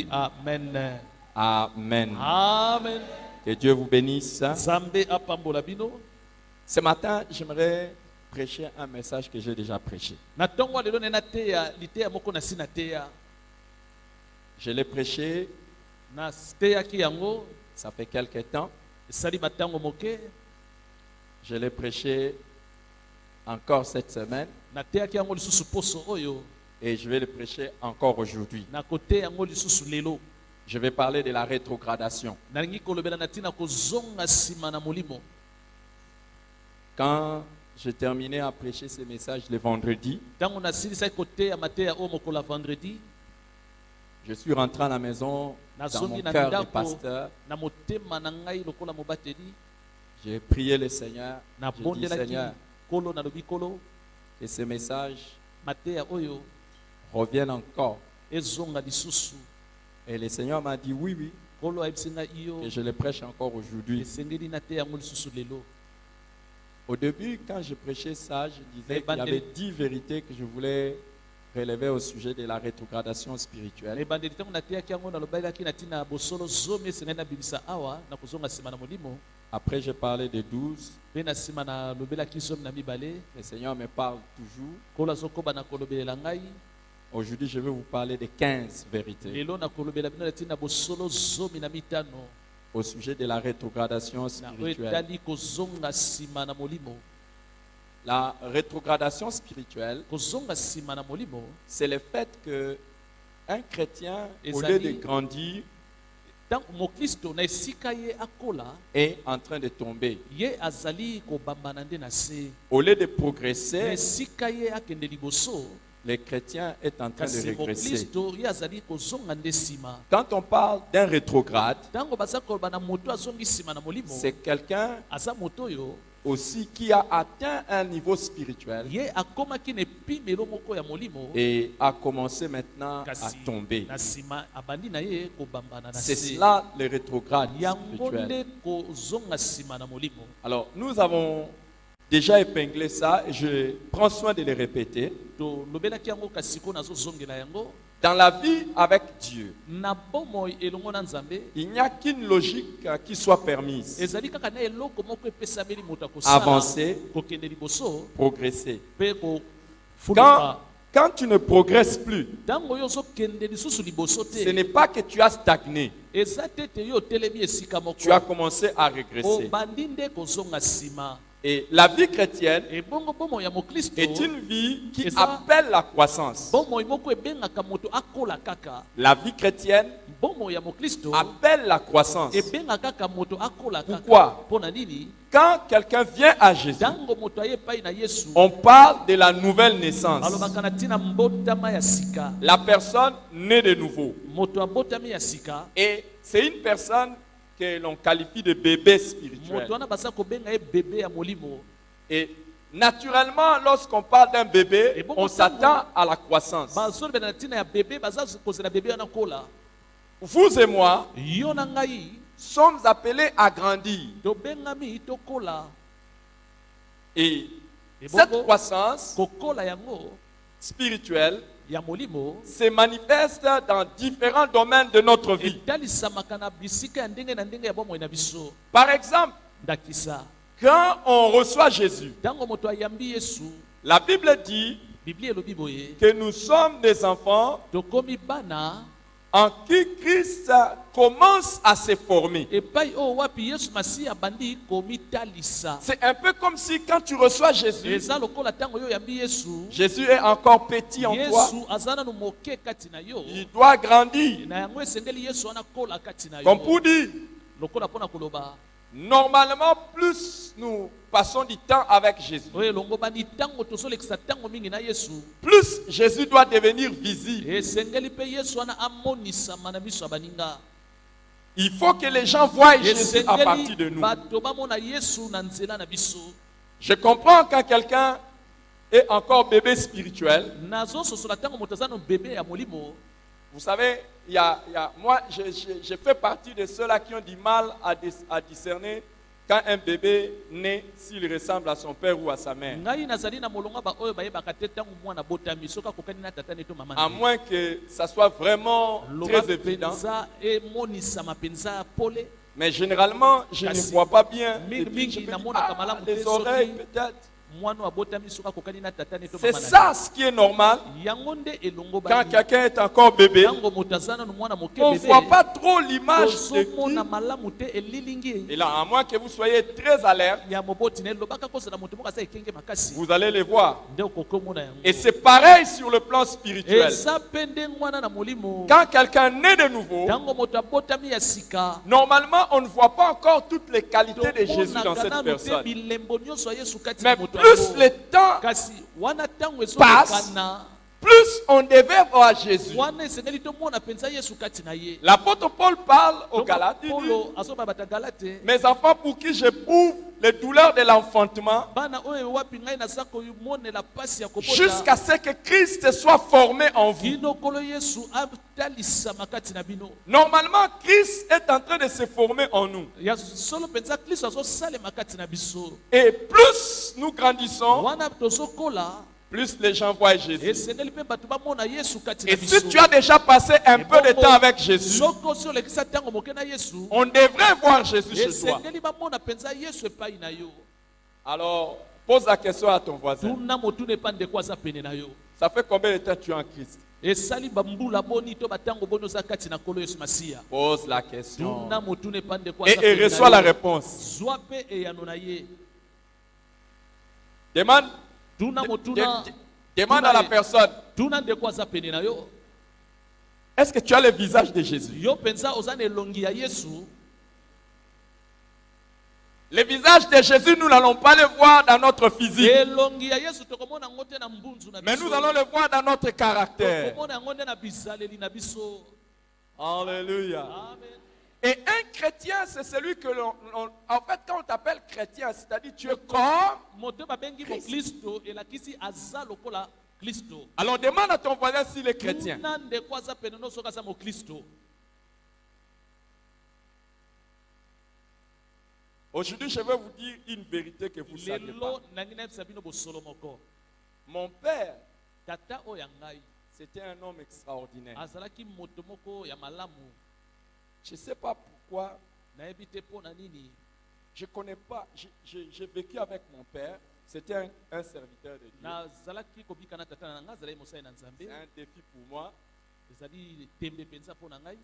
dit Amen. Amen. Amen. Que Dieu vous bénisse. Zambe apambola bino. Ce matin, j'aimerais prêcher un message que j'ai déjà prêché. Na tongo lelo nena teya liteya moko na sina teya. Je l'ai prêché, Na teya ki yango ça fait quelque temps. sali batango moke. Je l'ai prêché encore cette semaine Na teya ki yango lisusu poso oyo. et je vais le prêcher encore aujourd'hui. Na kote yango lisusu lelo. Je vais parler de la rétrogradation. Nalingi kolobela na tina kozonga sima na molimo. Quand j'ai terminé à prêcher ce message le vendredi, Tango na silisa kote ya mateya o mokola vendredi. je suis rentré à la maison dans mon cœur de pasteur. Na motema na ngai lokola mobateli. J'ai prié le Seigneur. Na J'ai dit, bondelaki Seigneur, kolo na lobi kolo. que ce message Mateya oyo revienne encore. ezonga lisusu. Et le Seigneur m'a dit oui, oui, Kolo ayebisinga iyo. que je le prêche encore aujourd'hui. Esengeli na teya yango lisusu lelo. Au début, quand je prêchais ça, je disais qu'il y avait 10 vérités que je voulais relever au sujet de la rétrogradation spirituelle. Ebandeli tango na teya ki yango na lobelaki na tina bosolo zomi esengeli na bimisa awa na kozonga sima na molimo. Après, j'ai parlé de 12. Pe na sima na lobelaki zomi na mibale. Le Seigneur me parle toujours. Kolo azokoba na kolobelela ngai. Aujourd'hui, je vais vous parler de 15 vérités Lelo na kolobela bino na tina bosolo zomi na mitano. au sujet de la rétrogradation Na spirituelle. etali kozonga sima na molimo. La rétrogradation spirituelle, Kozonga sima na molimo. c'est le fait que un chrétien, au lieu Ezali- de grandir, Tango mokristo na esika ye akola. est en train de tomber. Ye azali kobambana nde na se. Au lieu de Na progresser, esika ye akende liboso. le chrétien est en train de Kasi régresser. mokristo ye azali kozonga nde sima. Quand on parle d'un rétrograde, Tango baza koloba na moto azongi sima na molimo. c'est quelqu'un Aza moto oyo aussi qui a atteint un niveau spirituel ye akomaki na epimelo moko ya molimo. et a commencé maintenant à Kasi tomber. na sima abandi na ye kobambana na C'est se. cela le rétrograde Yango spirituel. nde kozonga sima na molimo. Alors, nous avons déjà épinglé ça et je prends soin de le répéter. Tolobelaki yango kasi ko nazozongela yango. Dans la vie avec Dieu, Na bomoi elongo na Nzambe. il n'y a qu'une logique qui soit permise. Ezali kaka na eloko moko epesameli moto akosala. Avancer, Kokende liboso. progresser. Pe kofuluka. Quand tu ne progresses plus, Tango yo ozokende lisusu liboso ce te. n'est pas que tu as stagné. Eza te te yo otelemi esika moko. Tu as commencé à régresser. Obandi nde kozonga nsima. Et la vie chrétienne Ebongo bomoi ya mokristo. est une vie qui Et ça- appelle la croissance. Bomoi moko ebengaka moto akola kaka. La vie chrétienne Bomoi ya mokristo. appelle la croissance. Ebengaka kaka moto akola kaka. Pourquoi? Pona nini? Quand quelqu'un vient à Jésus, Tango moto aye pai na Yesu. on parle de la nouvelle naissance. Alobaka na tina mbotama ya sika. La personne née de nouveau. Moto abotami ya sika. Et c'est une personne que l'on qualifie de bébé spirituel. Moto wana basa kobenga ye bébé ya molimo. Et naturellement, lorsqu'on parle d'un bébé, Et bon, on bon, s'attend à la croissance. Bazolobela na tina ya bébé baza kozela bébé wana kola. Vous et moi Yo na ngai sommes appelés à grandir. tobengami tokola. Et Et cette bongo croissance kokola yango spirituelle ya molimo se manifeste dans différents domaines de notre vie. etalisamaka na bisika ya ndenge na ndenge ya bomoi na biso. Par exemple, Ndakisa quand on reçoit Jésus, ntango moto ayambi Yesu, la Bible dit Biblia elobi boye que nous sommes des enfants tokomi bana en qui Christ commence à se former. epai oyo wapi Yesu masiya abandi komitalisa. C'est un peu comme si quand tu reçois Jésus, Eza lokola ntango yo oyambi Yesu, Jésus est encore petit en toi. Yesu aza nanu moke kati na yo. Il doit grandir. Na yango esengeli Yesu wana kola kati na Comme yo. pour dire, Lokola mpona koloba normalement, plus nous passons du temps avec Jésus, oyo elongo bani ntango tozolekisa ntango mingi na Yesu, plus Jésus doit devenir visible. esengeli mpe Yesu wana amonisama na miso ya baninga. Il faut que les gens voient Jésus à partir de Esengeli nous. bato bamona Yesu na nzela na biso. Je comprends quand quelqu'un est encore bébé spirituel. Nazososola ntango moto aza no bebe ya molimo. Vous savez, moi, je fais partie de ceux-là qui ont du mal à discerner quand un bébé naît, s'il ressemble à son père ou à sa mère. ngai nazali na molonga ba oyo bayebaka te ntango mwana botami soki akokani na tata ne to mama À moins que ça soit vraiment très évident. mpenza emonisama mpenza pole. Mais généralement, je ne Kasi, vois pas bien. Et mingi puis je mingi me dis, namonaka malamu te les oreilles soki peut-être. mwana abotami soki akokani na tata ne to C'est mama ça ce qui est normal. yango nde elongo Quand bani quelqu'un est encore bébé, ntango moto aza nanu mwana moke on ne bebe voit pas trop l'image de tozomona qui. malamu te elilingi Et là, à moins que vous soyez très alerte, ya moboti na elobaka kozala moto moko aza ekenge makasi vous allez les voir. nde okokomona yango Et c'est pareil sur le plan spirituel. eza mpe nde ngwana na molimo Quand quelqu'un naît de nouveau, ntango moto abotami ya sika normalement, on ne voit pas encore toutes les qualités de Jésus dans tomonaka cette nanu te personne. bilembo nyonso ya yesu kati Mais na moto plus yango. le temps kasi wana ntango passe, ezolekana plus on devait voir Jésus. wana esengeli tomona mpenza yesu kati na ye L'apôtre Paul parle aux Galates, il dit, polo azoba bata galate mes enfants pour qui j'éprouve les douleurs de l'enfantement, bana oyo wapi ngai naza komonela pasi ya kobota jusqu'à ce que Christ soit formé en vous. kino kolo yesu atalisama kati na bino Normalement, Christ est en train de se former en nous. ya solo mpenza kristo azosalema kati na biso Et plus nous grandissons, wana tozokola plus les gens voient Jésus. esengeli mpe bato bamona yesu kati na Et biso si tu as déjà passé un peu de temps avec Jésus, soko osi olekisa ntango moke na yesu on devrait voir Jésus chez toi. esengeli bamona mpenza yesu epai na yo Alors, pose la question à ton voisin. tuna motuna epa ndeko aza pene na yo Ça fait combien de temps tu es en Christ? esali bambula boni to batango boni oza kati na nkolo yesu masiya Pose la question. tuna motuna epa ndeko Et, aza pene reçois la na yo réponse. zwa mpe eyano na ye Demande, tuna motuna demande à la personne, tuna ndeko aza pene na yo est-ce que tu as le visage de Jésus? yo mpenza oza na elongi ya yesu Le visage de Jésus, nous n'allons pas le voir dans notre physique, elongi ya yesu tokomona yango te na mbunzu na mais biso nous allons le voir dans notre caractère. tokomona yango nde na bizaleli na biso Alléluia. amen Et un chrétien, c'est celui que en fait, quand on t'appelle chrétien, c'est-à-dire tu es comme. moto babengi moklisto elakisi aza lokola kristo Alors demande à ton voisin s'il est chrétien. tuna ndeko aza pene no soki aza moklisto Aujourd'hui, je vais vous dire une vérité que vous ne savez lelo pas. nangi nayebisa bino bosolo moko Mon père, tata oyo ya ngai c'était un homme extraordinaire. azalaki moto moko ya malamu Je ne sais pas pourquoi, nayebi te mpo na nini je ne connais pas. J'ai vécu avec mon père. C'était un serviteur de Dieu. nazalaki kobika na tata na ngai azalaki mosali na nzambe C'est un défi pour moi. ezali tembe mpenza mpo na ngai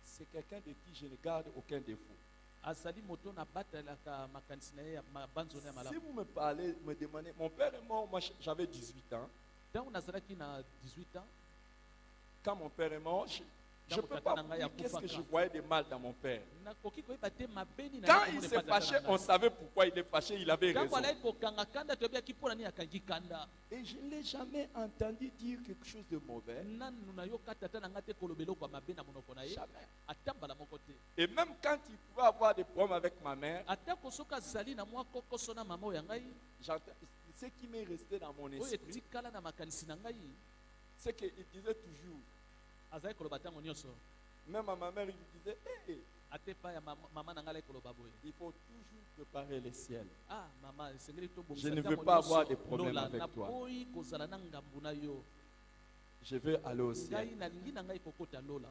C'est quelqu'un de qui je ne garde aucun défaut. azali moto na batalaka makanisi na ye ya banzono ya Si malamu vous me parlez, me demandez, mon père est mort, moi j'avais 18 ans. ntango nazalaki na 18 ans Quand mon père est mort, je ne peux pas vous dire qu'est-ce que je voyais de mal dans mon père. nakoki koyeba te mabeni na Quand ye il komona s'est epai ya tata fâché, na on ngai. savait pourquoi il est fâché, il avait ntango raison. alaki kokanga kanda toyebaki mpo na nini akangi kanda Et je ne l'ai jamais entendu dire quelque chose de mauvais. nanu nayoka tata na ngai te koloba eloko ya mabe na monoko na ye Jamais. ata mbala moko te Et même quand il pouvait avoir des problèmes avec ma mère, atako soki azali na mwa kokoso na mama oyo ya ngai ce qui m'est resté dans mon oyo esprit, etikala na makanisi na ngai c'est qu'il disait toujours, azalaki koloba ntango nyonso même à ma mère, il lui disait, hey, ate epai ya mama na ngai alaki koloba boye il faut toujours préparer le ciel. ah mama esengeli Je ne veux pas avoir de problème avec toi. naboyi kozala na ngambu na yo Je veux aller au ciel. ngai nalingi na ngai kokota lola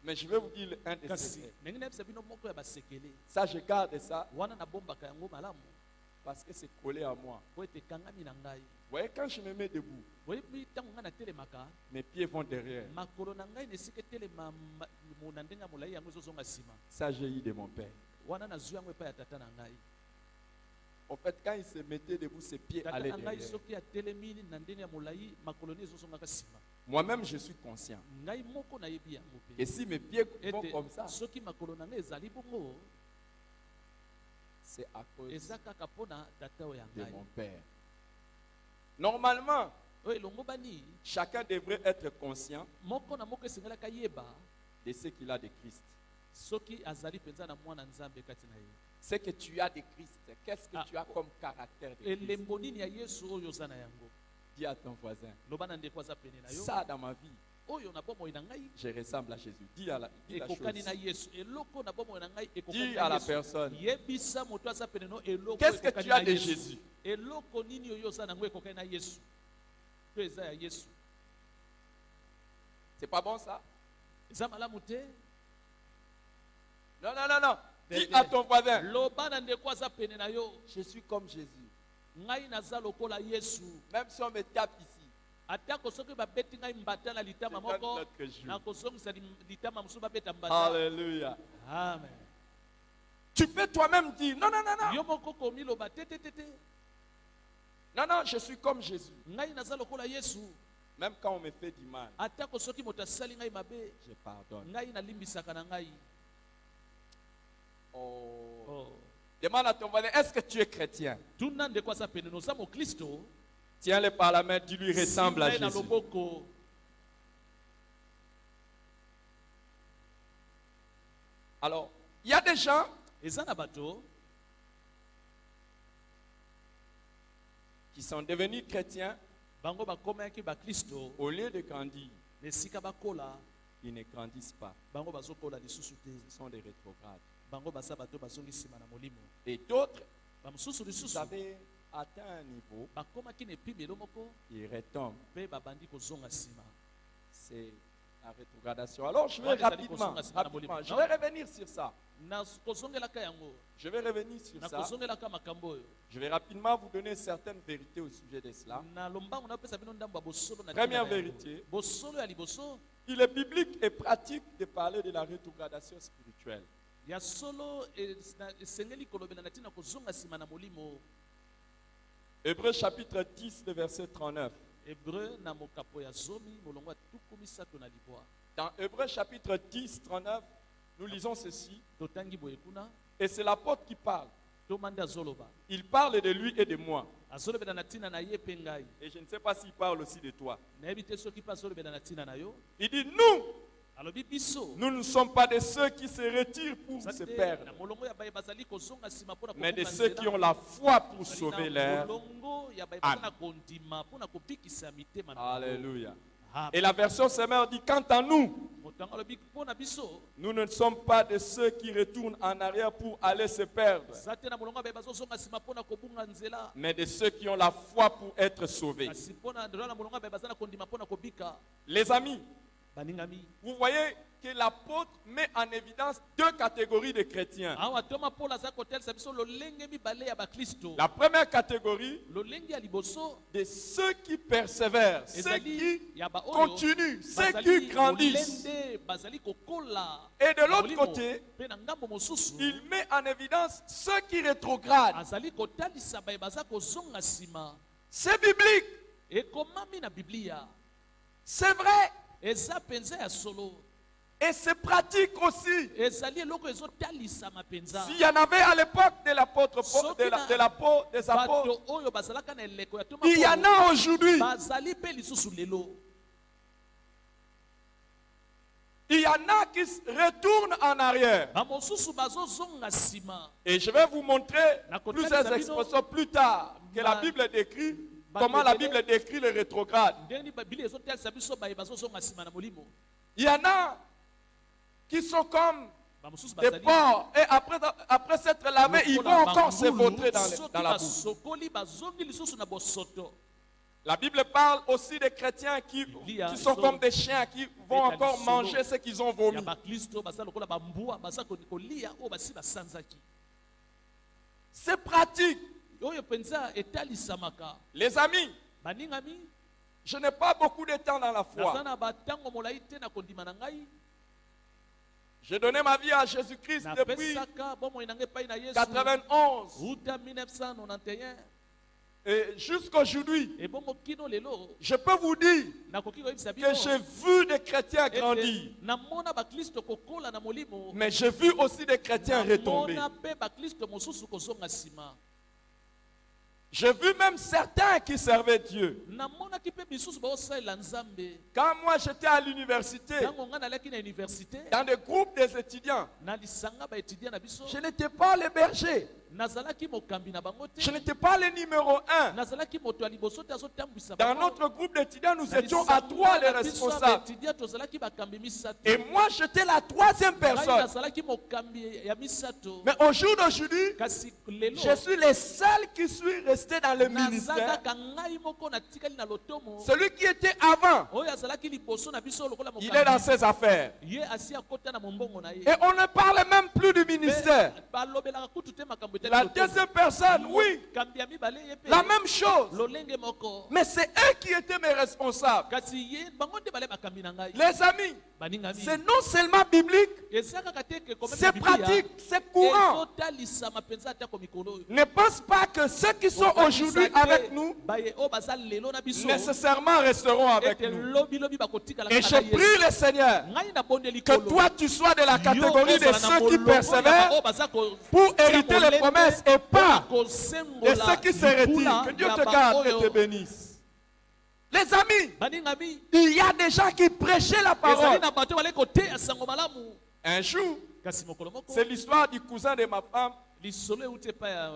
Mais je vais vous dire un des kasi secrets. ndenge nayebisa bino moko ya basekele Ça, je garde ça wana nabombaka yango malamu parce que c'est collé à moi. po ete ekangami na ngai Vous voyez, quand je me mets debout, oyebi ntango ngai natelemaka mes pieds vont derrière. makolo na ngai na esika etelema na ndenge ya molai yango ezozonga nsima Ça, j'ai eu de mon père. wana nazwi yango epai ya tata na ngai En fait, quand il se mettait debout, ses pieds tata allaient na ngai derrière. soki atelemi na ndenge ya molai makolo ne ezozongaka nsima Moi-même, je suis conscient. ngai moko nayebi yango Et mpe si mes pieds vont ete comme ça, soki makolo na ngai ezali bongo c'est à cause eza kaka mpo na tata oyo ya de ngai mon père. Normalement, oyo elongo bani chacun devrait être conscient moko na moko esengelaka yeba de ce qu'il a de Christ. soki azali mpenza na mwana nzambe kati na ye Ce que tu as de Christ, qu'est-ce que Ah. tu as comme caractère de Christ? elembo nini ya yesu oyo oza na yango Dis à ton voisin, loba na ndeko aza pene na yo ça dans ma vie, oyo na bomoi na ngai je ressemble à Jésus. Dis la ekokani na chose. Yesu. Eloko na bomoi na ngai ekokani Dis na à la Yesu. personne, Yebisa moto aza pene no eloko qu'est-ce que ekokani tu as na de Yesu. Jésus? Eloko nini oyo oza nango ekokani na Yesu. To eza ya Yesu. C'est pas bon ça? Eza malamu te. Non, non, non, non. Dis à ton voisin, Loba na ndeko aza pene na yo. je suis comme Jésus. Ngai naza lokola Yesu. Même si on me tape ici, Atako soki babeti ngai mbata na litama je donne moko notre jour. na kozongisa litama mosusu babeta mbata. Alléluia. Amen. Tu peux toi-même dire, non, non, non, non. Yo moko komiloba te te te te. Non, non, je suis comme Jésus. Ngai naza lokola Yesu. Même quand on me fait du mal, Atako soki moto asali ngai mabe, je pardonne. ngai nalimbisaka na ngai. Oh. Oh. Demande à ton voisin, est-ce que tu es chrétien? Tuna ndeko aza pene no za mo Kristo. Tiens-le par la main, tu lui ressembles à Simba na Jésus. loboko. Alors, il y a des gens Eza na bato qui sont devenus chrétiens, bango bakomaki ba Kristo, au lieu de grandir, esika bakola ils ne grandissent pas. bango bazokola lisusu te. Ce sont des rétrogrades. Bango baza bato bazongi nsima na molimo. Et d'autres, Bamosusu vous lisusu avez atteint un niveau, bakomaki na epimelo moko ils retombent. mpe babandi kozonga nsima. C'est la rétrogradation. Alors, je vais Ouais, ça dit rapidement, qu'on s'en a rapidement, je non? vais revenir sur ça. Na kozongelaka yango, Je vais revenir sur na ça. kozongelaka makambo oyo. Je vais rapidement vous donner certaines vérités au sujet de cela. Na lombango napesa bino ndambo ya bosolo na Première tina na yango. vérité. Bosolo ya liboso Il est biblique et pratique de parler de la rétrogradation spirituelle. ya solo esengeli kolobela na ntina kozonga nsima na molimo. Hébreux chapitre 10, le verset 39. Hébreu na mokapo ya zomi molongo ya tuku misato na libwa. Dans Hébreux chapitre 10, 39, nous lisons ceci. Totangi boye kuna Et c'est l'apôtre qui parle. tomandi azoloba. Il parle de lui et de moi. Azolobela na ntina na ye mpe ngai. Et je ne sais pas s'il parle aussi de toi. Nayebi te soki mpe azolobela na ntina na yo. Il dit, nous, Alobi biso nous ne sommes pas de ceux qui se retirent pour se perdre, na molongo ya baye bazali kozonga nsima mpona mais de kobuka ceux nzela. qui ont la foi pour Bazali sauver na leur. molongo ya baye baza âme. na kondima mpona kobikisa mitema na bango. Alléluia. Amen. Et la version Semeur dit, quant à nous, Motango alobi mpona biso nous ne sommes pas de ceux qui retournent en arrière pour aller se perdre, za te na molongo ya baye bazozonga nsima mpona kobunga nzela, mais de ceux qui ont la foi pour être sauvés. kasi mpona ndola na molongo ya baye baza na kondima mpona kobika. Les amis, Baningami vous voyez que l'apôtre met en évidence deux catégories de chrétiens. awa toma Paul aza kotelisa biso lolenge mibale ya bakristo. La première catégorie, Lolenge ya liboso de ceux qui persévèrent, ceux ezali qui ya baoyo continuent, ceux bazali qui grandissent. molende, bazali kokola. Et de l'autre Molimo, côté, mpe na ngambo mosusu il met en évidence ceux qui rétrogradent. azali kotalisa baye baza kozonga nsima. C'est biblique, Ekomami na Biblia, c'est vrai, eza penza ya solo, et c'est pratique aussi. ezali eloko ezotalisama penza. S'il y en avait à l'époque de l'apôtre Paul, des apôtres, Bato oyo bazalaka na eleko ya toma il y en Paulo, a aujourd'hui. bazali mpe lisusu lelo. Il y en a qui retournent en arrière. Bamosusu bazozonga nsima. Et je vais vous montrer Na plusieurs kotalisa expressions plus tard que la Bible décrit, comment la Bible décrit le rétrograde. Ndenge Biblia ezotalisa biso baye bazozonga nsima na molimo. Il y en a qui sont comme Bamosusu des bazali porcs et après s'être lavés, ils vont encore se vautrer dans la boue. Sokoli bazongi lisusu na bosoto. La Bible parle aussi des chrétiens qui sont comme des chiens, qui vont encore manger ce qu'ils ont Ya vomi. bakristo baza lokola bambua baza kolia oyo basi basanzaki. C'est pratique. Oyo penza etalisamaka. Les amis, Baningami je n'ai pas beaucoup de temps dans la naza foi. na batango molai te na kondima na ngai. J'ai donné ma vie à Jésus-Christ depuis Napesaka bomoi na ngai epai na Yesu 91 uta 1991 et jusqu'aujourd'hui. ebongo kino lelo Je peux vous dire nakoki koyebisa que bino j'ai vu des chrétiens grandir, ete namona bakristo kokola na molimo, mais j'ai vu aussi des chrétiens retomber. namona mpe bakristo mosusu kozonga nsima. J'ai vu même certains qui servaient Dieu. Namonaki mpe bisusu baosalela nzambe. Quand moi j'étais à l'université, Ntango ngai nalaki na université dans des groupes des étudiants, na lisanga baetudia na biso je n'étais pas le berger. nazalaki mokambi na bango te Je n'étais pas le numéro 1. nazalaki moto ya liboso te azotambwisa Dans bango. notre groupe d'étudiants, nous Na étions à 3 les lisanga na biso ya responsables. baetudia tozalaki bakambi misato. Et moi, j'étais la 3e Ngai personne. nazalaki mokambi ya misato. Mais au jour d'aujourd'hui, Kasi lelo je suis le seul qui suis resté dans le naza ministère. kaka ngai moko natikali na lotomo. Celui qui était avant, Oyo azalaki liboso na biso lokola il est dans mokambi. ses affaires. Ye asi akota na mombongo na ye. Et on ne parle même plus du ministère. balobelaka kutu te makambo etali La lotomo. deuxième personne, oui, Mokambi ya mibale ye pe la même chose. lolenge moko. Mais c'est eux qui étaient mes responsables. Kasi ye bango nde bale makambi na ngai. Les amis, Baningami. c'est non seulement biblique, Eza kaka te ke komema c'est Biblia, pratique, c'est courant. ezotalisama mpenza ata komikolo oyo. Ne pense pas que ceux qui sont aujourd'hui avec nous baye oyo baza lelo na biso nécessairement resteront avec ete nous. lobilobi bakotikala Et kaka je na Yesu. prie le Seigneur Ngai nabondeli que likolo. toi tu sois de la Yo catégorie de ozala na ceux qui molongo ya persévèrent baoyo baza ko- pour tia hériter les molende promesses et pas mpona kosembola de ceux qui se retirent. libula Que Dieu ya te garde et baoyo. te bénisse. Les amis, baningami il y a des gens qui prêchaient la ezali parole. na bato bale koteya sango malamu Un jour, kasi mokolo moko c'est l'histoire du cousin de ma femme, lisolo euti epai ya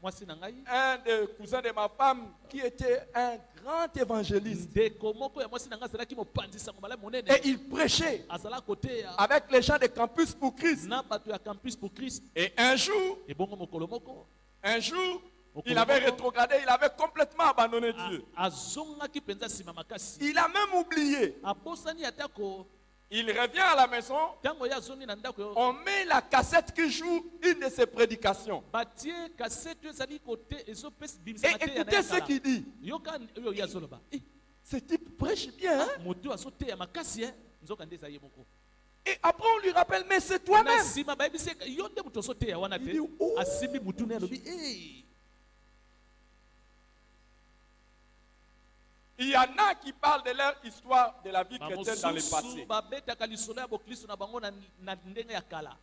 mwasi na ngai un des cousins de ma femme qui était un grand évangéliste. ndeko moko ya mwasi na ngai azalaki mopanzi sango malamu monene Et il prêchait azala koteya avec les gens de Campus pour Christ. na bato ya campus pour Christ. Et un jour, Ebongo mokolo moko il avait rétrogradé, il avait complètement abandonné Dieu. azongaki mpenza nsima makasi Il a même oublié. abosani atako Il revient à la maison, ntango ye azongi na ndako yo on met la cassette qui joue une de ses prédications. batie kasete oyo ezali kote ezopesa Et bimisaka te ya na écoutez ya ce kala. qu'il dit. yoka oyo ye azoloba Ce type prêche bien. Hein? moto oyo azoteya makasi nzoka nde eza ye moko Et après on lui rappelle, mais c'est na toi-même. nsima bayebisi ye, yo nde moto ozoteya wana Il te dit, oh. asimbi mutu ne alobi "Hey." Il y en a qui parlent de leur histoire de la vie chrétienne dans le bamosusu passé. babetaka lisolo ya boklisto na bango na ndenge ya kala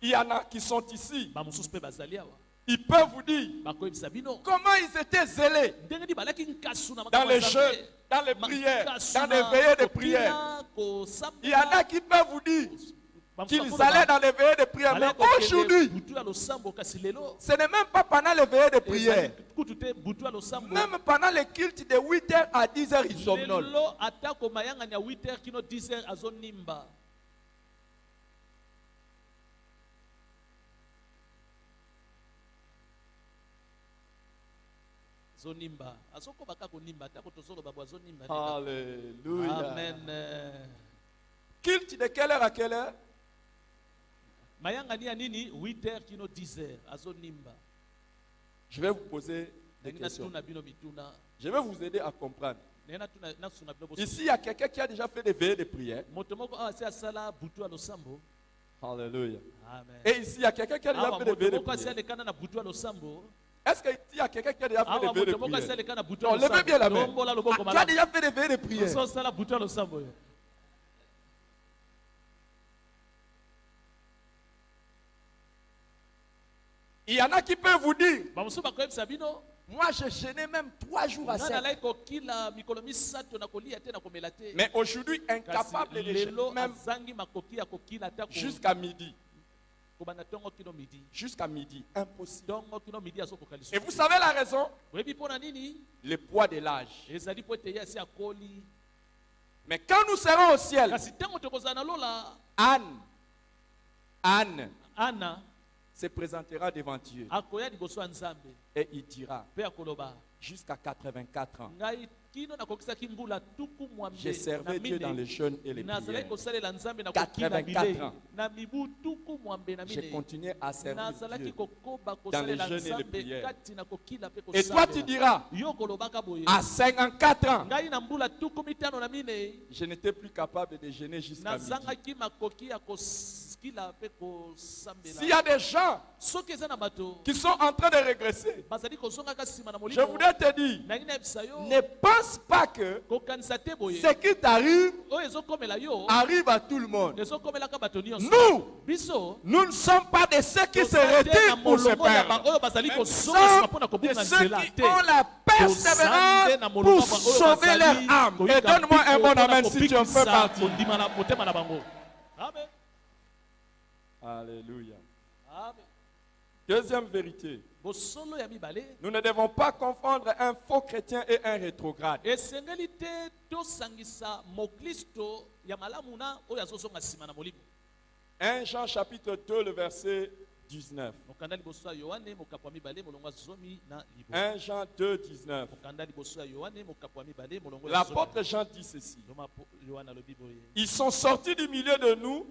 Il y en a qui sont ici. bamosusu mpe bazali awa Ils peuvent vous dire bakoyebisa bino comment ils étaient zélés ndenge nini balaki nkasu na dans makambo ya les Nzambe. jeûnes, dans les prières, Makasu dans na les veillées de kotina, prière. kosambela. Il y en a qui peuvent vous dire qu'ils Bamosusu allaient bakoloba, dans les veillées de prière. Mais balaki kokende aujourd'hui, butu ya losambo kasi lelo ce n'est même pas pendant les veillées de ezali prière. kutu te butu ya losambo Même pendant les cultes de 8h à 10h, ils somnolent. lelo atako mayangani ya 8h kino 10h azonimba zonimba azokoba kaka konimba atako tozoloba bo azonimba Alléluia. amen Culte de quelle heure à quelle heure? mayangani ya nini 8h kino 10h azonimba Je vais vous poser des ndenge questions. natuna bino bituna Je vais vous aider à comprendre. ndenge nasuna bino bosu. Ici, il y a quelqu'un qui a déjà fait des veillées de prière. moto moko awa asi asala butu ya losambo Alléluia. amen Et ici, il y a quelqu'un qui a déjà awa fait des moto veillées de moko asi prière. alekana na butu ya losambo Est-ce qu'il y a quelqu'un qui a déjà fait awa des veillées de moto moko asi prière? alekana na butu ya Non, levez bien la losambo main. tombola loboko Tu as malamu déjà fait des veillées de prière. osala butu ya losambo oyo Il y en a qui peuvent vous dire, bamosusu bakoyebisa bino moi je jeûnais même 3 jours à nga 7. nalaki kokila mikolo misato na kolia te na komela te Mais aujourd'hui, incapable kasi de jeûner lelo même azangi makoki ya kokila ata jusqu'à midi. kobanda ntongo kino midi Jusqu'à midi. Impossible. ntongo kino midi azokoka Et lisusu vous savez la raison? oyebi mpo na nini Le poids de l'âge. ezali mpo ete ye asi akoli Mais quand nous serons au ciel, kasi ntango tokozala na lola Anne ana se présentera devant Dieu akoya liboso ya nzambe et il dira, mpe akoloba jusqu'à 84 ans, ngai kino nakokisaki mbula tuku j'ai servi Dieu dans les jeûnes et les nazalaki prières. kosalela nzambe na kokila 84 bilei ans. na mibu tuku mwambe na J'ai minei continué à servir nazalaki Dieu. kokoba dans les kosalela jeûnes et les nzambe prières. kati na kokila mpe Et toi tu kosambela diras, yo kolobaka boye à 54 ans, ngai na mbula tuku mitano na minei je n'étais plus capable de jeûner jusqu'à midi. nazangaki makoki ya koskila mpe kosambela S'il y a des gens soki eza na bato qui sont en train de régresser, bazali kozongaka nsima na je molimo voudrais te dire, nangi nayebisa yo ne pense pas que kokanisa te boye ce qui t'arrive oyo ezokomela yo arrive à tout le monde. ezokomelaka bato nyonso Nous, biso nous ne sommes pas de ceux qui se toza te na retirent pour se molongo ya perdre. oyo bazali Nous kozonga nsima sommes mpona de kobunga ceux nzela qui te ont la persévérance pour sauver leur âme. Et donne-moi un bon amen si tu en fais partie. kondima na motema na bango amen Alléluia. amen Deuxième vérité. bosolo ya mibale Nous ne devons pas confondre un faux chrétien et un rétrograde. esengeli te tosangisa moklisto ya malamu na oyo azozonga nsima na molimo. 1 Jean chapitre 2, le verset 19. mokanda liboso ya yohane mokapo ya mibale molongo ya zomi na libo. 1 Jean 2, 19. mokanda liboso ya yohane mokapo ya mibale molongo ya zomi. L'apôtre Jean dit ceci. yohane alobi boye Ils sont sortis du milieu de nous,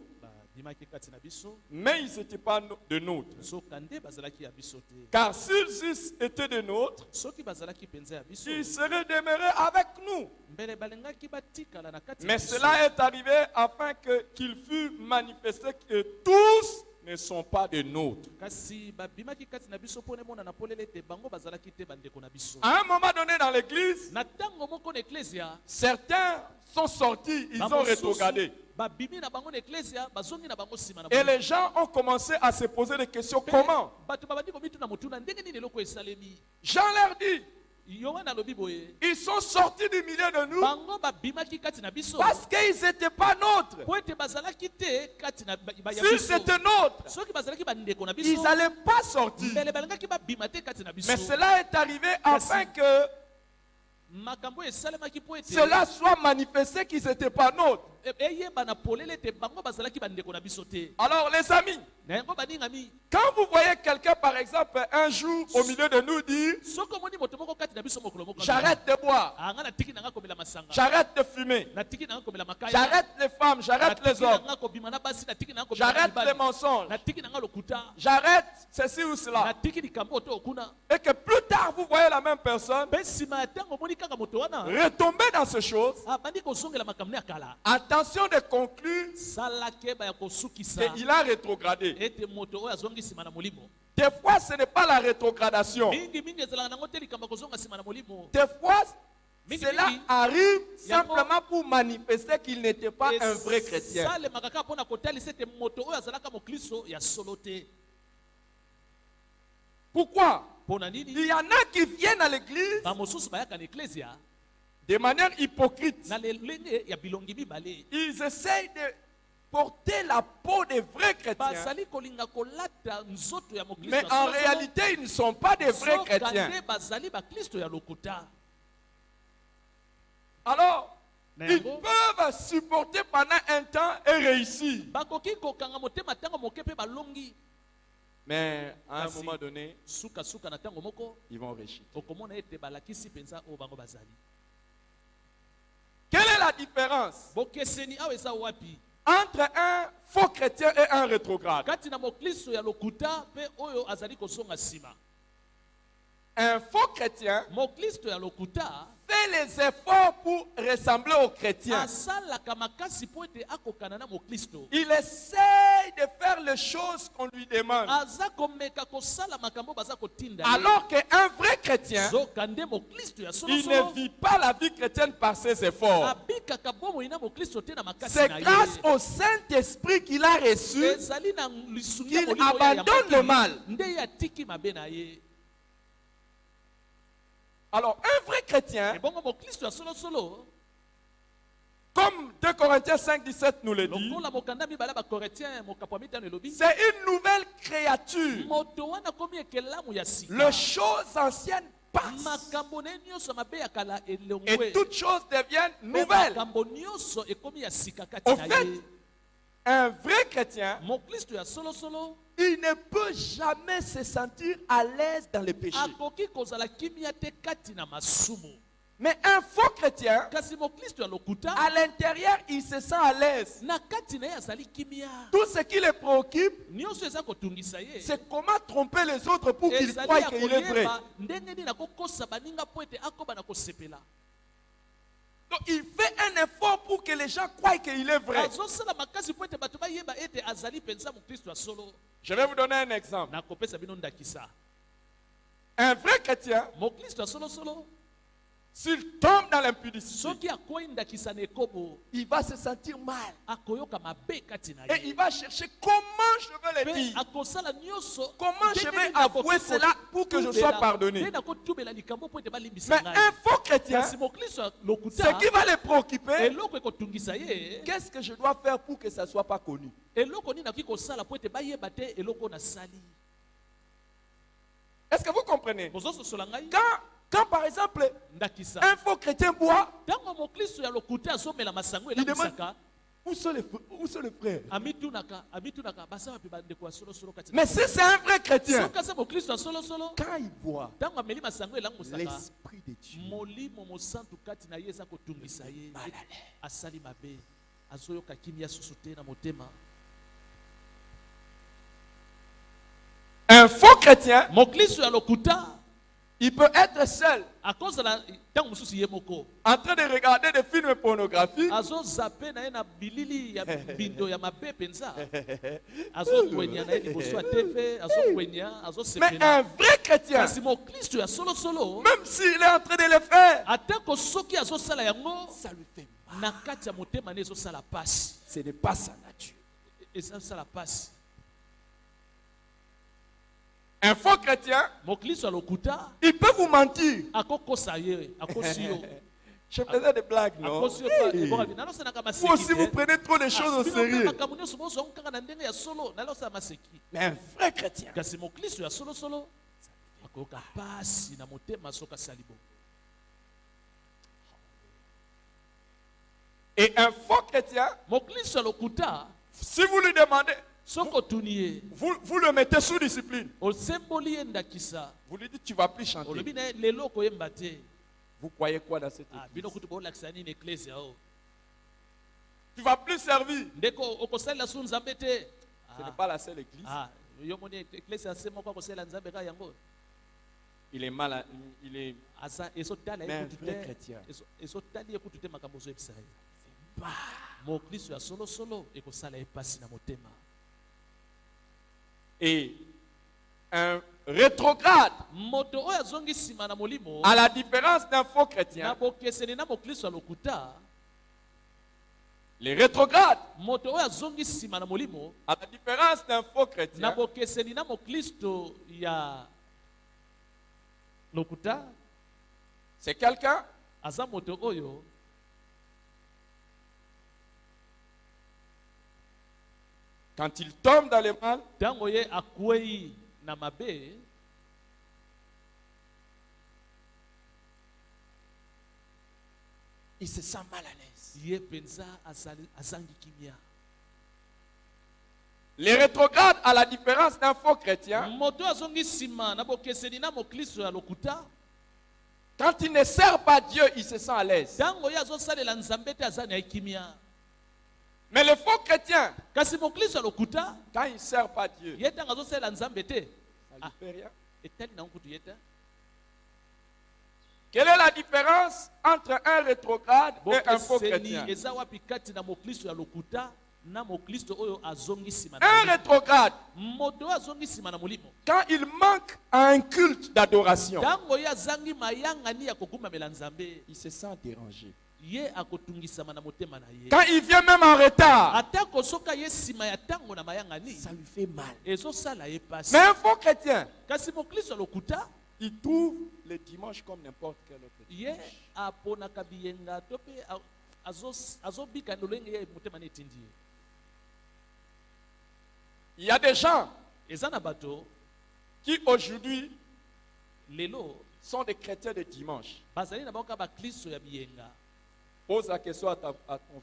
bimaki kati na biso mais ils n'étaient pas de nôtres. nzokande bazalaki ya biso te. Car s'ils eussent été de nôtres, soki bazalaki mpenza ya biso ils seraient demeurés avec nous. mbele balengaki batikala na kati ya Mais biso. cela est arrivé afin qu'il fût manifesté que tous ne sont pas de nôtres. kasi babimaki kati na biso mpo emonana polele ete bango bazalaki te bandeko na biso. À un moment donné dans l'église, na ntango moko na eklesia certains sont sortis, ils ont rétrogradé. babimi na bango na eklesia bazongi na bango nsima na Et bango. les gens ont commencé à se poser des questions. Comment? bato babandi komituna motuna ndenge nini eloko esalemi. Jean leur dit, yohane alobi boye ils sont sortis du milieu de nous bango babimaki kati na biso parce qu'ils n'étaient pas nôtres. po ete bazalaki te kati na ya S'ils biso. étaient nôtres, soki bazalaki bandeko na ils biso n'allaient pas sortir. mbele balengaki babima te kati na biso. Mais cela est arrivé afin que makambo esalemaki po ete cela soit manifesté qu'ils n'étaient pas nôtres. eyeba na polele ete bango bazalaki bandeko na biso te. Alors les amis, na yango baningami quand vous voyez quelqu'un par exemple un jour au milieu de nous dire soki omoni moto moko kati na biso mokolo moko j'arrête de boire, anga natiki nanga komela masanga, j'arrête de fumer, natiki nanga komela makaya, j'arrête les femmes, j'arrête les natiki hommes, nanga kobima na basi, natiki nanga kobima na j'arrête les mibali, mensonges, natiki nanga lokuta, j'arrête ceci ou cela. natiki likambo oto okuna. Et que plus tard vous voyez la même personne mpe nsima ya ntango omoni kaka moto wana retomber dans ces choses. abandi kozongela makambo ya kala. Attention de conclure sala keba ya kosukisa qu'il a rétrogradé. ete moto oyo azongi nsima na molimo. Des fois ce n'est pas la rétrogradation. mingi ezalaka nango te likambo ya kozonga nsima na molimo. Des fois Mingi, cela mingi. arrive Yango- simplement pour manifester qu'il n'était pas un vrai chrétien. esalemaka kaka mpo na kotalisa ete moto oyo azalaka moklisto ya solo te. Pourquoi? mpo na Il nini y en a qui viennent à l'église bamosusu bayaka na eklesia de manière hypocrite. na lelenge ya bilongi mibale. Ils essayent de porter la peau des vrais chrétiens. bazali kolinga kolata nzoto ya moklisto Mais ya en solo-solo. réalité, ils ne sont pas des vrais Soka chrétiens. nde bazali baklisto ya lokuta. Alors, Na ils yango, peuvent supporter pendant un temps et réussir. bakoki kokanga motema ntango moke mpe balongi. Mais à un Kasi- moment donné, sukasuka na ntango moko ils vont réussir. okomona ete balakisi mpenza oyo bango bazali. Quelle est la différence bokeseni awa eza wapi entre un faux chrétien et un rétrograde? kati na moklisto ya lokuta mpe oyo azali kozonga nsima. Un faux chrétien moklisto ya lokuta fait les efforts pour ressembler aux chrétiens. asalaka makasi mpo ete akokana na moklisto. Il essaye de faire les choses qu'on lui demande. aza komeka kosala makambo baza kotinda ye. Alors qu'un vrai chrétien, zoka nde moklisto ya il ne solosolo vit pas la vie chrétienne par ses efforts. abikaka bomoi na moklisto te na makasi C'est na grâce ye. au Saint-Esprit qu'il a reçu ezali na lisungi ya qu'il molimo oyo ya abandonne mokili, le mal. nde ye atiki mabe na ye. Alors, un vrai chrétien, ebongo moklisto ya solosolo comme 2 Corinthiens 5, 17 nous le dit, lokola mokanda mibale bakorinthien mokapo ya mitano elobi c'est une nouvelle créature. moto wana komi ekelamu ya sika. Les choses anciennes passent makambo na ye nyonso mabe ya kala et elongwe toutes choses deviennent Mpe nouvelles. makambo nyonso ekomi ya sika kati Au na fait, ye. un vrai chrétien, moklisto ya solosolo il ne peut jamais se sentir à l'aise dans le péché. akoki kozala kimia te kati na masumu. Mais un faux chrétien, kasi moklisto ya lokuta à l'intérieur, il se sent à l'aise. na kati na ye azali kimia. Tout ce qui le préoccupe, nyonso eza kotungisa ye c'est comment tromper les autres pour qu'ils ezali croient ya qu'il est vrai. koyeba ndenge nini akokosa baninga mpo ete akoba na kosepela. Donc il fait un effort pour que les gens croient qu'il est vrai. azosala makasi mpo ete bato bayeba ete azali mpenza moklisto ya solo. Je vais vous donner un exemple. nakopesa bino ndakisa. Un vrai chrétien, moklisto ya solosolo s'il tombe dans l'impudicité, soki akwei ndakisa na ekobo il va se sentir mal. akoyoka mabe kati na Et il ye va chercher comment je veux le mpe dire. akosala nyonso Comment je ndenge vais nini avouer nakoki cela pour que je kotubela- sois pardonné. nde nakotubela likambo mpo ete balimbisa Mais un ngai. faux chrétien, kasi moklisto ya ce lokuta qui va le préoccuper, eloko ekotungisa ye qu'est-ce que je dois faire pour que ça ne soit pas connu? eloko nini nakoki kosala mpo ete bayeba te eloko nasali. Est-ce que vous comprenez? bozososola ngai Quand par exemple, ndakisa un faux chrétien boit, ntango mokristo ya lokuta azomela masango il demande elamisaka où sont les frères? amitunaka basa wapi bandeko ya solosolo kati Mais si c'est un vrai chrétien, soki aza mokristo ya solosolo quand il boit, ntango ameli masango elangwisaka l'Esprit de Dieu molimo mosantu kati na ye eza kotungisa ye mal à l'aise. asali mabe azoyoka kimia susu te na motema. Un faux chrétien, mokristo ya lokuta il peut être seul akozala ntango mosusu ye moko en train de regarder des films pornographiques. azozape na ye na bilili ya bindo ya mabe mpenza azokwenya na ye liboso ya tv azokwenya Mais azosepela un vrai chrétien, kasi mokristo ya solosolo même s'il est en train de le faire, atako soki azosala yango ça lui fait mal. na kati ya motema ne ezosala pasi Ce n'est pas sa nature. ezosala pasi. Un faux chrétien, mokristo ya lokuta il peut vous mentir. akokosa ye akosi yo Je faisais des blagues, non? akosi yo Hey. nalosanaka Vous aussi, vous prenez trop les choses au sérieux. makambo nyonso bozwango kaka na ndenge ya solo nalosala maseki. Mais un vrai chrétien, kasi mokristo ya solosolo akoyoka pasi na motema soki asali bo. et un faux chrétien, mokristo ya lokuta si vous lui demandez, soki otuni ye vous le mettez sous discipline. osemboli ye ndakisa Vous lui dites, tu vas plus chanter. olobi na ye lelo okoyemba te. Vous croyez quoi dans cette église? bino kutu boolakisa nini eklesi yao Tu vas plus servir. ndeko okosalela su nzambe te. Ce n'est pas la seule église. yo moni eklesi ya se moko akosalela nzambe kaka yango Il est mal, il est aza ezotala mais ye un kutu vrai te chrétien. ezotali ye kutu te makambo ozoyebisa ye. mokristo ya solosolo ekosala ye pasi na motema. Et un rétrograde, moto oyo azongi nsima na molimo à la différence d'un faux na chrétien, bokeseni na mokristo ya lokuta. les rétrogrades, moto oyo azongi nsima na molimo à la différence d'un faux na chrétien, bokeseni na mokristo ya lokuta c'est quelqu'un aza moto oyo quand il tombe dans le mal, ntango ye akwei na mabe il se sent mal à l'aise. ye mpenza azangi kimia. Les rétrogrades, à la différence d'un faux chrétien, moto azongi nsima na bokeseni na mokristo ya lokuta quand il ne sert pas Dieu, il se sent à l'aise. ntango ye azosalela nzambe te aza na ye kimia. Mais le faux chrétien, kasi mokristo ya lokuta quand il ne sert pas Dieu, ye ntango azosalela nzambe te ça ne fait rien. etali nango kutu ye te. Quelle est la différence entre un rétrograde et un faux chrétien? bokeseni eza wapi kati na mokristo ya lokuta na mokristo oyo azongi nsima Un na molimo. rétrograde, moto oyo azongi nsima na molimo quand il manque à un culte d'adoration, ntango ye azangi mayangani ya kokumamela nzambe il se sent dérangé. ye akotungisama na motema na ye. Quand il vient même en retard, atako soki aye nsima ya ntango na mayangani ça lui fait mal. ezosala ye pasi. Mais un faux chrétien, kasi mokristo ya lokuta il trouve le dimanche comme n'importe quel autre ye dimanche. aponaka biyenga to mpe azobika lolenge ye motema na etindi ye. Il y a des gens eza na bato qui aujourd'hui lelo sont des chrétiens de dimanche. bazali na bango kaka bakristo ya biyenga. Pose la question à ton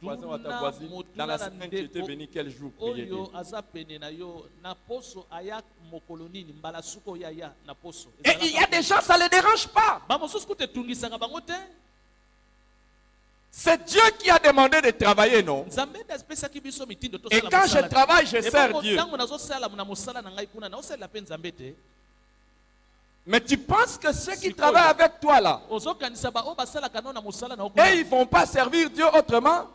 voisin ou à ta voisine. Dans la semaine, tu étais venu quel jour prier oyo Dieu? aza pene na yo na poso aya mokolo nini mbala suko oyo aya na poso. Et il y a des gens, ça ne les dérange pas. bamosusu kutu etungisaka bango te. C'est Dieu qui a demandé de travailler, non? nzambe nde apesaki biso mitindo Et tosala quand je mosala. travaille, je sers Dieu. ntango nazosala na mosala na ngai kuna naosalela mpe nzambe te. Mais tu penses que ceux qui C'est travaillent quoi? avec toi là, ozokanisa baoyo basalaka no na mosala na et okuna ils ne vont pas servir Dieu autrement?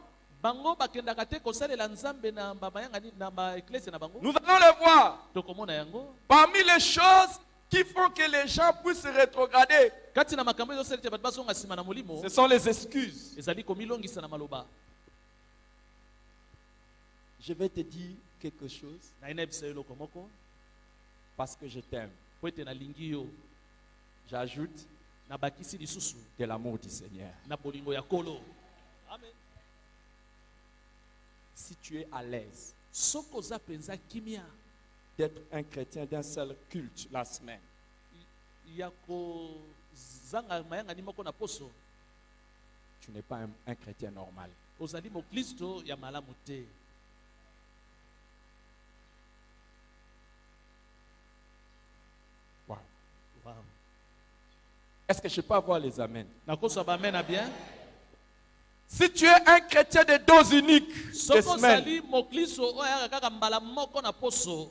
bango bakendaka te kosalela nzambe na bamayangani na baeklese na bango. Nous allons le voir. tokomona yango Parmi les choses qui font que les gens puissent se rétrograder, kati na makambo ezosalete bato bazonga nsima na molimo ce sont les excuses. ezali komilongisa na maloba. Je vais te dire quelque chose nayinayebisa yo eloko moko parce que je t'aime. po ete nalingi yo. J'ajoute nabakisi lisusu de l'amour du Seigneur. na bolingo ya kolo. Amen. Si tu es à l'aise soki oza mpenza kimia d'être un chrétien d'un seul culte la semaine, ya kozanga mayanga ni moko na poso, tu n'es pas un chrétien normal. ozali mokristo ya malamu te. Wow. Wow. Est-ce que je peux avoir les amens? Nakosa ba amen bien. Si tu es un chrétien de dose unique, Soko des semaines, sali mokristo oya kaka mbala moko na poso.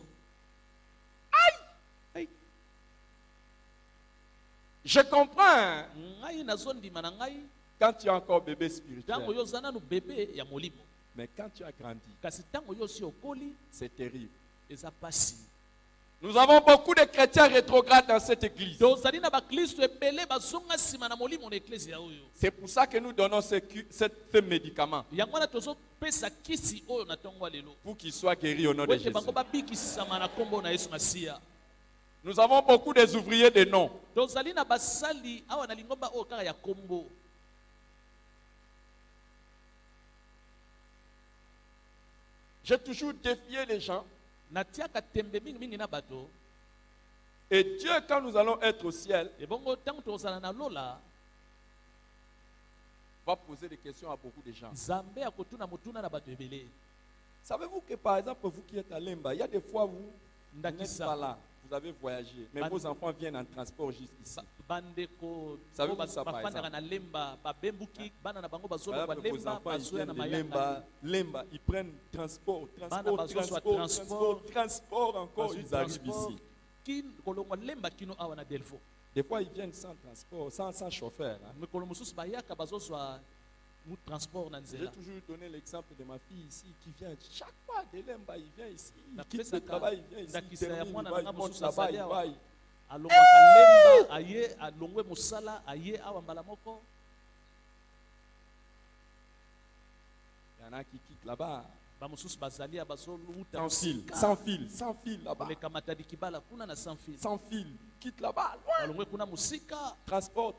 je comprends Ngai nazondima na ngai quand tu es encore bébé spirituel. tango yo zana no bébé ya molimo. Mais quand tu as grandi, Kasi tango yo si okoli c'est terrible. eza pasi. Nous avons beaucoup de chrétiens rétrogrades dans cette église. Tozali na bakristo ebele bazonga sima na molimo na eklezia oyo. C'est pour ça que nous donnons ce médicament, Yango wana tozopesa kisi oyo na ntongo ya lelo. pour qu'il soit guéri au nom de Wete Jésus. bango babikisama na kombo na Yesu Masiya. Nous avons beaucoup des ouvriers de nom. Tozali na basali awa na lingomba oyo kaka ya kombo. J'ai toujours défié les gens. Natiaka tembe mingi mingi na bato. Et Dieu, quand nous allons être au ciel, Ebongo tango tozala na lola, va poser des questions à beaucoup de gens. Nzambe akotuna motuna na bato ebele. Savez-vous que par exemple, vous qui êtes à Lemba, il y a des fois où vous n'êtes Ndakisa. pas là, vous avez voyagé, mais vos enfants viennent en transport jusqu'ici. Bandeko Savez-vous ça, par bafandaka exemple? na lemba babembuki bana na bango Par bazolo kwa exemple, vos lemba enfants, ils bazoya na viennent de mayanga. Lemba, ils prennent transport, encore, ils arrivent ici. Kolongwa lemba kino awa na Delfo. Des fois, ils viennent sans transport, sans chauffeur. Hein. Mikolo mosusu bayaka bazozwa mu transport na J'ai nzela. toujours donné l'exemple de ma fille ici qui vient chaque fois de Lemba, il vient ici, il Na quitte pesa le travail, il vient ici, il ndakisa ya termine, il mwana va, nanga il monte mosusu là-bas, il azali va. awa. Alongwaka lemba aye alongwe mosala aye awa mbala moko. Il y en a qui quittent là-bas, Bamosusu bazali ya bazoluta sans fil, mosika. sans fil là-bas, Koleka matadi kibala kuna na sans fil. sans fil, quitte là-bas, loin. Balongwe kuna musika. Transport,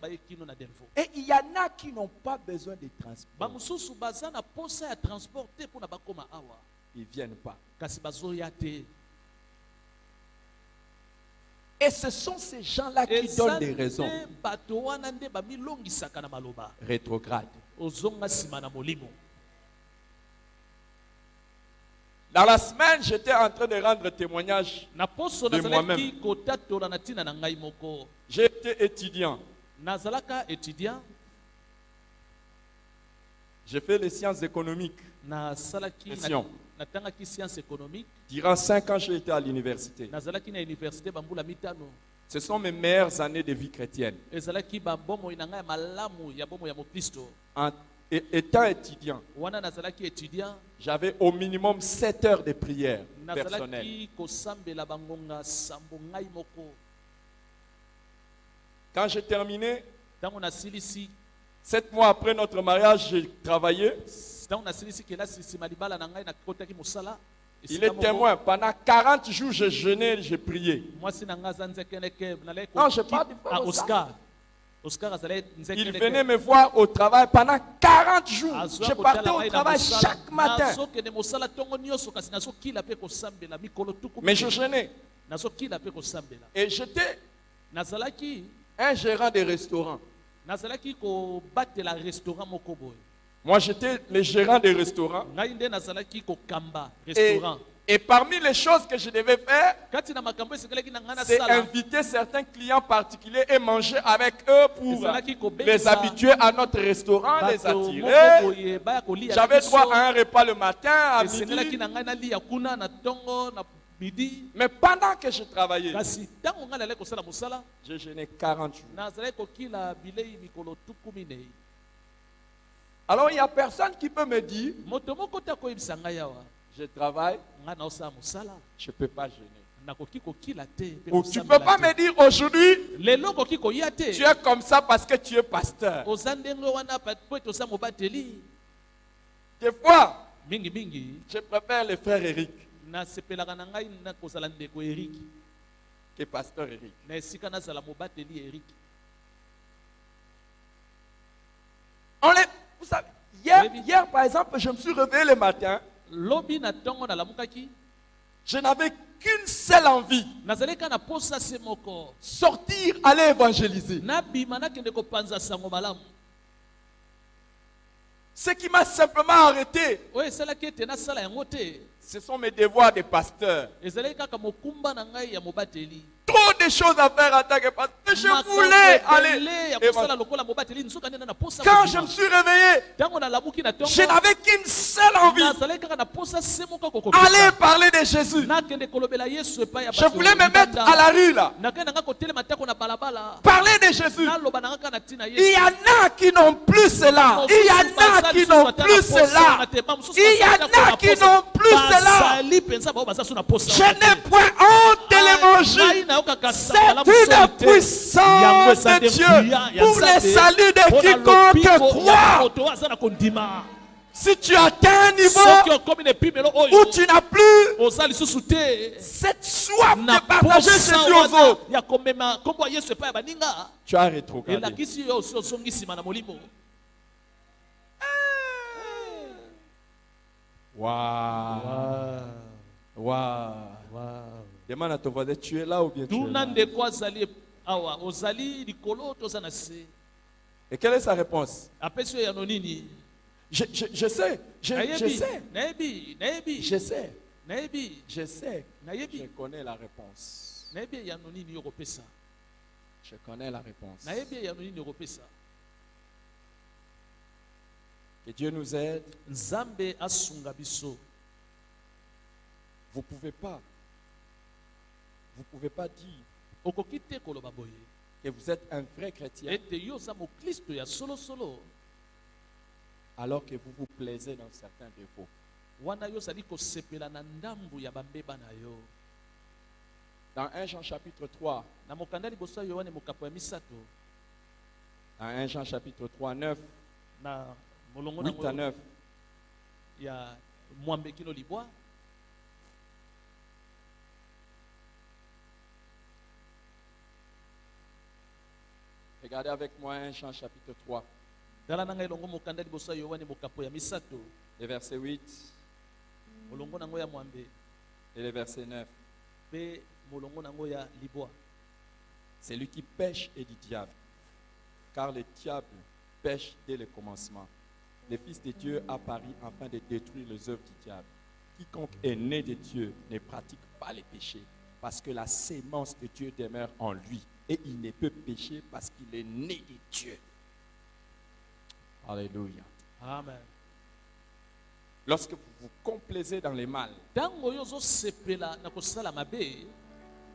Baye kino na Delfo. Et il y en a qui n'ont pas besoin de transport. Bamususu baza na posa ya transport te mpona bakoma awa. Ils ne viennent pas. Kasi bazoya te. Et ce sont ces gens-là qui donnent des raisons Eza nde bato wana nde bamilongisaka na maloba. rétrogrades. Ozonga sima na molimo. Dans la semaine, j'étais en train de rendre témoignage. Na poso De nazalaki moi-même. kotatola na ntina na ngai moko. J'ai été étudiant. Nazalaka étudiant. J'ai fait les sciences économiques. Nasalaki Question. natangaki science économique. Durant 5 ans, j'ai été à l'université. Nazalaki na université bambula mitano. Ce sont mes meilleures années de vie chrétienne. Ezalaki bambomo na ngai malamu ya bomo ya mokristo. Étant étudiant, Wana nazalaki étudiant. j'avais au minimum 7 heures de prière personnelle. Nazalaki kosambela bangonga sambo ngai moko. Quand j'ai terminé, Tango nasilisi 7 mois après notre mariage, j'ai travaillé. tango nasilisi kelasi nsima libala na ngai nakotaki mosala. Il est témoin. Pendant 40 jours, j'ai jeûné, j'ai prié. Mwasi na ngai aza nzekeleke nalai Non, je parle du frère à Oscar. Oscar azalaki Il nzekeleke. venait me voir au travail pendant 40 jours. Je partais au travail chaque matin. nazokende mosala ntongo nyonso kasi nazokila mpe kosambela mikolo tuku. Mais je jeûnais. nazokila mpe kosambela. Et j'étais Nazalaki un gérant de restaurant. nazalaki kobatela restaurant moko boye. Moi, j'étais le gérant des restaurants. Ngai nde nazalaki kokamba restaurant. Et parmi les choses que je devais faire, Kati na makambo esekelaki na ngai c'est nasala. inviter certains clients particuliers et manger avec eux pour Ezalaki kobengisa les habituer à notre restaurant, les bato moko attirer. boye baya kolia J'avais biso. droit à un repas le matin, à Esengelaki midi. na ngai nalia kuna na ntongo na midi. Mais pendant que je travaillais, Kasi ntango ngai nalali kosala mosala j'ai jeûné 40 jours. nazalaki kokila bilei mikolo tuku minei. Alors il n'y a personne qui peut me dire, Moto moko te akoyebisa ngai awa je travaille, ngai naosala mosala je ne peux pas jeûner. nakoki kokila te mpe Ou tu ne kosambela peux pas te. me dire aujourd'hui, Lelo okoki koya te tu es comme ça parce que tu es pasteur. oza ndenge wana po ete oza mobateli. Des fois, mingi je préfère le frère Eric nasepelaka na ngai na kozala ndeko Eric que pasteur Eric. na esika nazala mobateli Eric. Vous savez, hier, par exemple, je me suis réveillé le matin. Lobi na ntongo nalamukaki Je n'avais qu'une seule envie. nazaleka na posa se moko Sortir, aller évangéliser. nabima nakende kopanza sango malamu. Ce qui m'a simplement arrêté, Oyo esalaki ete nasala yango te ce sont mes devoirs de pasteur. ezalaki kaka mokumba na ngai ya mobateli. Trop de choses à faire en tant que pasteur. Je Makambo voulais aller ebele ya évangéliser. kosala lokola mobateli nzoka nde na posa Quand kobima. je me suis réveillé, Ntango nalamuki na tongo je n'avais qu'une seule envie. nazalaki kaka na posa se moko Aller parler de Jésus. nakende kolobela yesu epai ya Je voulais me mettre à la rue là. nakende nanga kotelema tako na balabala Parler de Jésus. naloba nanga kaka na ntina Il y yesu. en a qui n'ont plus cela. Il y en a qui n'ont plus cela. Il y en a qui n'ont plus cela. Je n'ai point honte de l'évangile. C'est une puissance de Dieu pour le salut de quiconque croit. Si tu atteins un niveau où tu n'as plus cette soif de partager Jésus aux autres, tu as rétrogradé. Waouh. Waouh. Demande à ton voisin, tu es là ou bien tu es là? Et quelle est sa réponse? Je sais. Je sais. Je connais la réponse. Je connais la réponse. Que Dieu nous aide. Vous pouvez pas dire que vous êtes un vrai chrétien alors que vous vous plaisez dans certains défauts. Dans 1 Jean chapitre 3, dans 1 Jean chapitre 3, 9, 8 à 9, regardez avec moi 1 Jean chapitre 3, le verset 8 et le verset 9. C'est lui qui pêche et du diable, car le diable pêche dès le commencement. Le Fils de Dieu apparut afin de détruire les œuvres du diable. Quiconque est né de Dieu ne pratique pas les péchés, parce que la sémence de Dieu demeure en lui, et il ne peut pécher parce qu'il est né de Dieu. Alléluia. Amen. Lorsque vous vous complaisez dans les mal,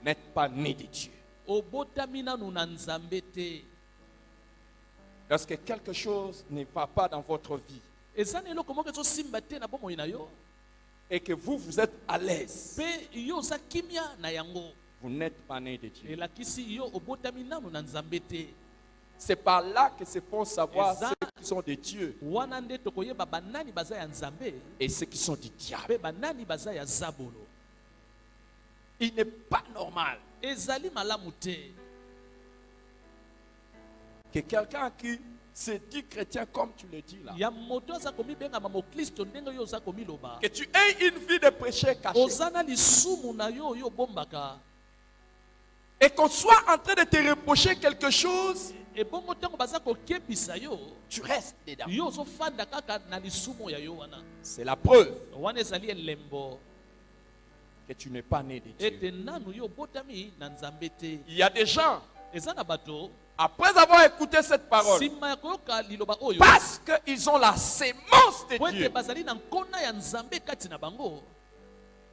n'êtes pas né de Dieu. Lorsque quelque chose ne va pas dans votre vie et que vous êtes à l'aise, vous n'êtes pas né de Dieu. C'est par là que se font savoir ceux qui sont de Dieu et ceux qui sont du diable. Il n'est pas normal que quelqu'un qui se dit chrétien comme tu le dis là, que tu aies une vie de péché caché et qu'on soit en train de te reprocher quelque chose, tu restes dedans. C'est la preuve que tu n'es pas né de Dieu. Il y a des gens, après avoir écouté cette parole, parce qu'ils ont la sémence de Dieu,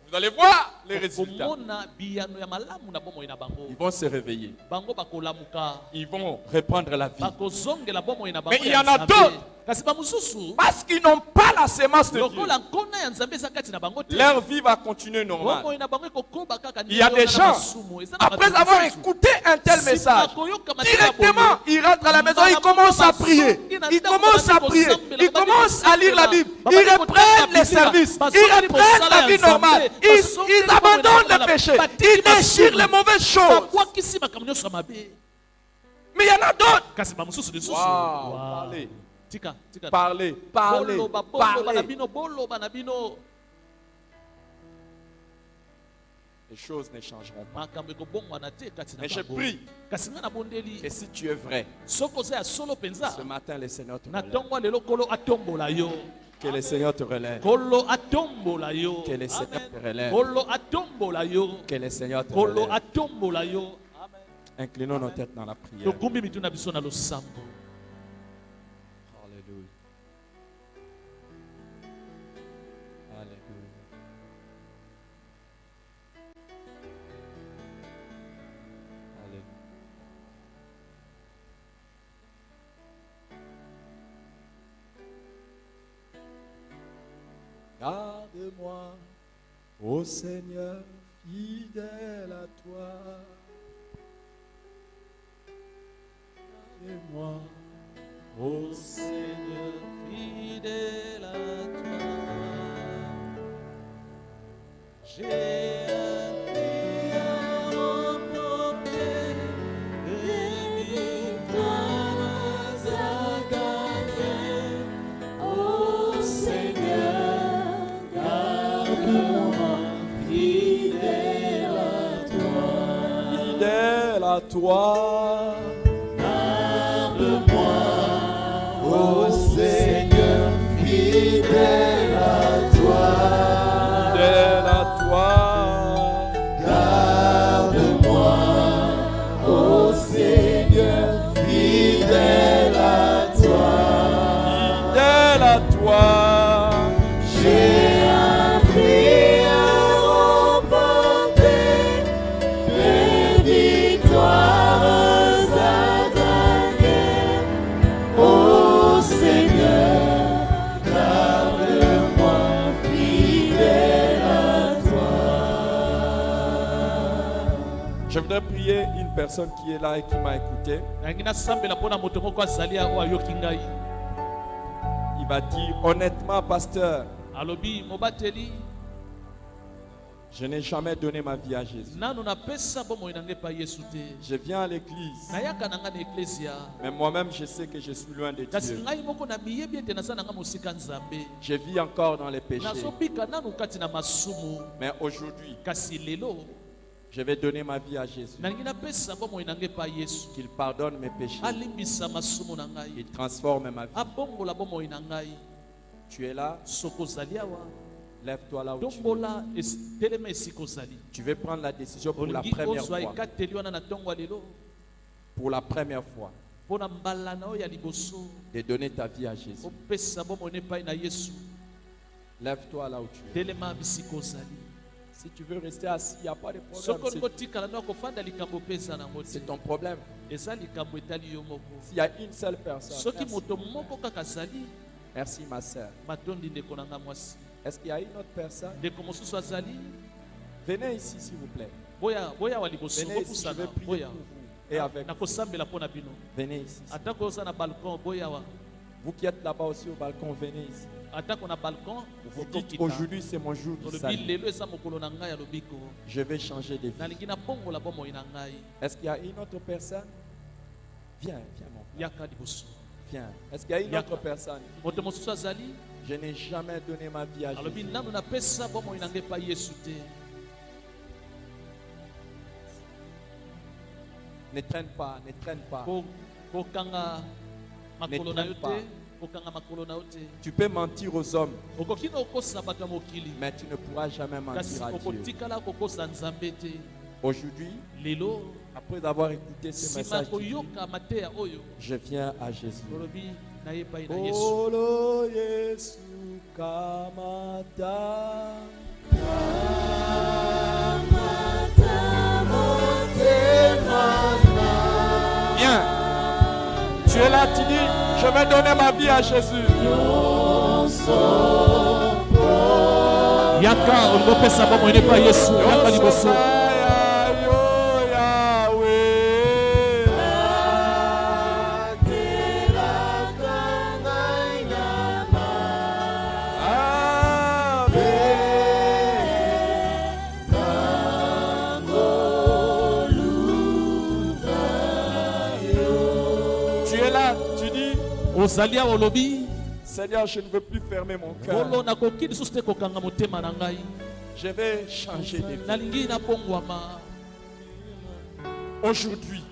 vous allez voir les résultats. Ils vont se réveiller. Ils vont reprendre la vie. Mais il y en a d'autres, parce qu'ils n'ont pas la sémence de Dieu, leur vie va continuer normale. Il y a des gens, après avoir écouté un tel message, directement, ils rentrent à la maison, ils commencent à prier. Ils commencent à prier. Ils commencent à lire la Bible. Ils reprennent les services. Ils reprennent la vie normale. Ils abandonnent le péché. Ils déchirent les mauvaises choses. Mais il y en a d'autres. Wow, parlez. Parlez. les choses ne changeront pas. Mais je prie que si tu es vrai, ce matin le Seigneur te relève. Que le Seigneur te relève. Que le Seigneur te relève. Que le Seigneur te relève. Inclinons nos têtes dans la prière. Alléluia. Garde-moi, ô Seigneur, fidèle à toi. Garde-moi, ô Seigneur, fidèle à toi. J'ai un prix à remporter, des victoires à gagner, ô Seigneur. Fidèle à toi, garde-moi, ô Seigneur, fidèle à toi, garde-moi, ô Seigneur, fidèle à toi, j'ai un prix à remporter, des victoires à gagner, ô Seigneur, garde-moi fidèle à toi. Je voudrais prier une personne qui est là et qui m'a écouté. Il va dire honnêtement, pasteur, je n'ai jamais donné ma vie à Jésus. Je viens à l'église, mais moi-même je sais que je suis loin de Dieu. Je vis encore dans les péchés. Mais aujourd'hui, je vais donner ma vie à Jésus. Qu'il pardonne mes péchés. Qu'il transforme ma vie. Tu es là. Lève-toi là où tu es. Tu veux prendre la décision pour la première fois. Pour la première fois. De donner ta vie à Jésus. Lève-toi là où tu es. Si tu veux rester assis, il n'y a pas de problème. C'est ton problème. S'il y a une seule personne. Merci ma soeur. Est-ce qu'il y a une autre personne? Venez ici s'il vous plaît. Venez ici, je vais prier pour vous et avec vous. Venez ici. Vous qui êtes là-bas aussi au balcon, venez ici. Vous dites aujourd'hui c'est mon jour du salut. Je vais changer de vie. Est-ce qu'il y a une autre personne? Viens mon frère. Viens. Est-ce qu'il y a une autre personne? Je n'ai jamais donné ma vie à Jésus. Ne traîne pas, ne traîne pas. Ne traîne pas. Tu peux mentir aux hommes, mais tu ne pourras jamais mentir à Dieu. Aujourd'hui, après avoir écouté ce message, je viens à Jésus. Olo Yesu kamata. Viens. Tu es là, tu dis, je vais donner ma vie à Jésus. Yaka, on peut ça bon, il pas Yesu. Yaka liboso. Seigneur, je ne veux plus fermer mon cœur. Je vais changer de vie. Aujourd'hui,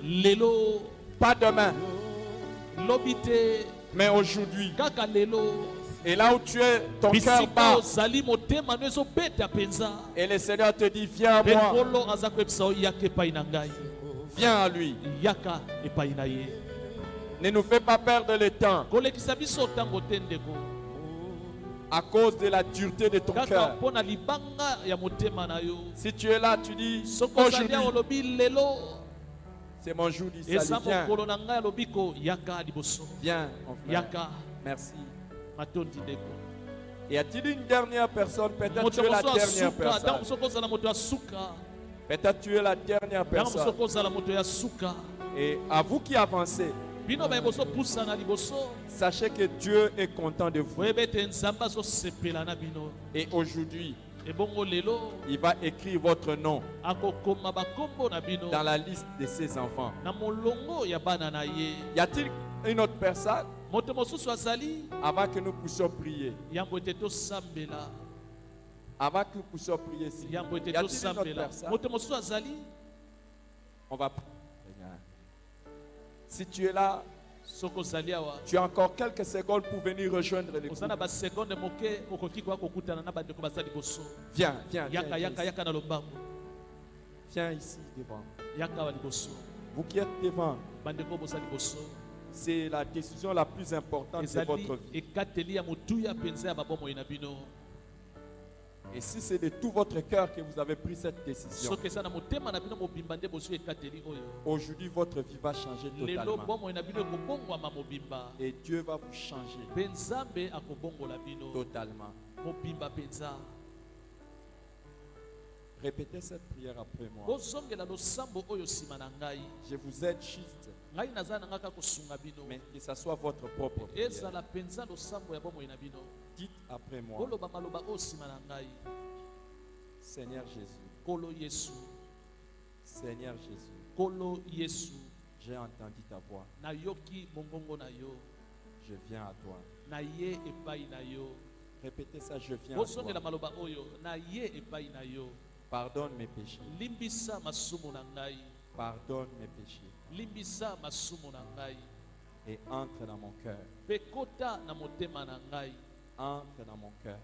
pas demain, mais aujourd'hui. Et là où tu es, ton cœur bat. Et le Seigneur te dit, viens à moi. Viens à lui. Ne nous fais pas perdre le temps. À cause de la dureté de ton cœur. Si tu es là, tu dis, aujourd'hui, c'est mon jour du salut. Viens, mon frère. Merci. Y a-t-il une dernière personne? Peut-être tu es la dernière personne. Peut-être tu es la dernière personne. Et à vous qui avancez, sachez que Dieu est content de vous. Et aujourd'hui, il va écrire votre nom dans la liste de ses enfants. Y a-t-il une autre personne? Avant que nous puissions prier. Avant que nous puissions prier. Y a-t-il une autre personne? On va prier. Si tu es là, tu as encore quelques secondes pour venir rejoindre le groupe. Viens, viens, viens. Viens ici devant. Vous qui êtes devant, c'est la décision la plus importante de votre vie. Et si c'est de tout votre cœur que vous avez pris cette décision, aujourd'hui votre vie va changer totalement. Et Dieu va vous changer totalement. Répétez cette prière après moi. Je vous aide juste, mais que ce soit votre propre prière. Dites après moi. Seigneur Jésus. Seigneur Jésus. J'ai entendu ta voix. Je viens à toi. Répétez ça, je viens à toi. Pardonne mes péchés. Pardonne mes péchés. Et entre dans mon cœur. Entre dans mon cœur.